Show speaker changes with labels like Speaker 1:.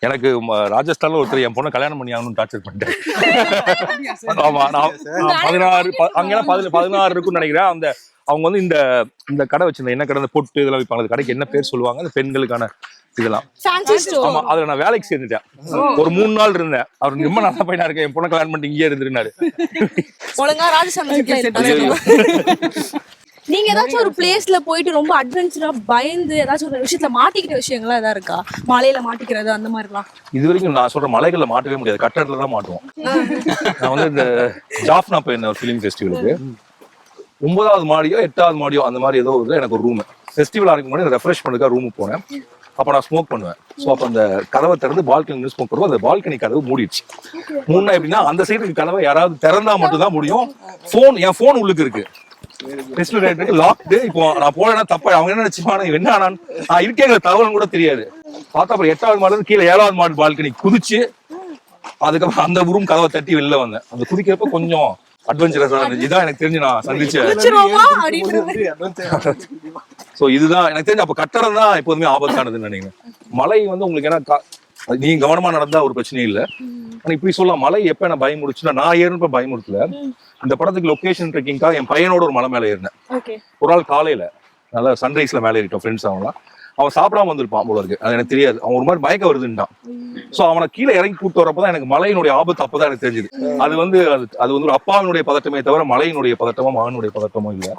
Speaker 1: எனக்கு ராஜஸ்தான்ல ஒருத்தர் என் பொண்ணை கல்யாணம் பண்ணி ஆகணும்னு டார்ச்சர் பண்ணிட்டேன். ஆமா, நான் 16 இருக்குன்னு நினைக்கிறேன். அந்த அவங்க வந்து இந்த கடை வச்சிருந்தேன். என்ன கடை, பொட்டு இதெல்லாம் வைப்பாங்க. அந்த கடைக்கு என்ன பேர் சொல்லுவாங்க, அந்த பெண்களுக்கான இதெல்லாம். ஆமா, அதுல நான் வேலைக்கு சேர்ந்துட்டேன். ஒரு 3 நாள் இருந்தேன். அவர் ரொம்ப நல்ல பையனா இருக்கேன், என் பொண்ணை கல்யாணம் பண்ணிட்டு இங்கே இருந்திருந்தாரு.
Speaker 2: ஒழுங்கா ராஜஸ்தான். நீங்க ஏதாச்சும் ஒரு பிளேஸ்ல போயிட்டு ரொம்ப அட்வென்ச்சரா பயந்து ஏதாச்சும் ஒரு விஷயத்துல மாட்டிக்கிட்ட விஷயங்களா ஏதா இருக்கா? மலையில மாட்டிக்கிறது அந்த மாதிரிலாம்? இது
Speaker 1: வரைக்கும் நான் சொல்ற மலைகள்ல மாட்டவே முடியாது, கட்டடத்துல தான் மாட்டுவோம். நான் வந்து இந்த ஜாஃப்னா போயிருந்தேன் ஒரு ஃபிலிம் ஃபெஸ்டிவலுக்கு. 9வது மாடியோ 8வது மாடியோ அந்த மாதிரி ஏதோ ஒரு எனக்கு ஒரு ரூம் ஃபெஸ்டிவல் ஆரம்பிக்கும் முன்னாடி ரெஃப்ரெஷ் பண்ணுறதுக்காக ரூமுக்கு போனேன். அப்போ நான் ஸ்மோக் பண்ணுவேன். ஸோ அப்போ அந்த கதவை திறந்து பால்கனி ஸ்மோக் பண்ணுவோம். அந்த பால்கனி கதவு மூடிடுச்சு. மூணா எப்படின்னா அந்த சைடுக்கு கதவை யாராவது திறந்தா மட்டும் தான் முடியும். என் போன் உள்ளுக்கு இருக்கு, லாக்டு. இப்போ நான் போனா தப்பா அவங்க என்ன நினைச்சுப்பான என்ன நான் இருக்கேங்கிற தகவல் கூட தெரியாது. பார்த்தா அப்புறம் 8வது மாடில கீழே 7வது மாடி பால்கனி குதிச்சு அதுக்கப்புறம் அந்த ரூம் கதவை தட்டி வெளில வந்தேன். அந்த குதிக்கிறப்ப கொஞ்சம் அட்வென்ச்சரஸா இருந்துச்சு. இதான் எனக்கு தெரிஞ்சு நான் சந்திச்சேன். சோ இதுதான் எனக்கு தெரிஞ்சு. அப்ப கட்டடம் தான் எப்போதுமே ஆபத்தானதுன்னு நினைக்கிறேன். மலை வந்து உங்களுக்கு ஏன்னா நீங்க கவனமா நடந்தா ஒரு பிரச்சனையும் இல்லை. ஆனா இப்படி சொல்லலாம், மலை எப்ப நான் பயமுடிச்சுன்னா, நான் ஏறினப்ப பயமுறுத்தல. இந்த படத்துக்கு லொகேஷன் ட்ரெக்கிங்காக என் பையனோட ஒரு மலை மேல ஏறினேன். ஒரு நாள் காலையில நல்லா சன்ரைஸ்ல மேலே ஏறிட்டோம் ஃப்ரெண்ட்ஸ். அவன் சாப்பிடாம வந்திருப்பான் போல இருக்கு, அது எனக்கு தெரியாது. அவன் ஒரு மாதிரி மயக்க வருதுன்ட்டான். சோ அவனை கீழே இறங்கி கூட்டு வரப்பதான் எனக்கு மலையினுடைய ஆபத்து அப்பதான் எனக்கு தெரிஞ்சது. அது வந்து ஒரு அப்பாவினுடைய பதட்டமே தவிர மலையினுடைய பதட்டமோ மகனுடைய பதட்டமோ இல்லை.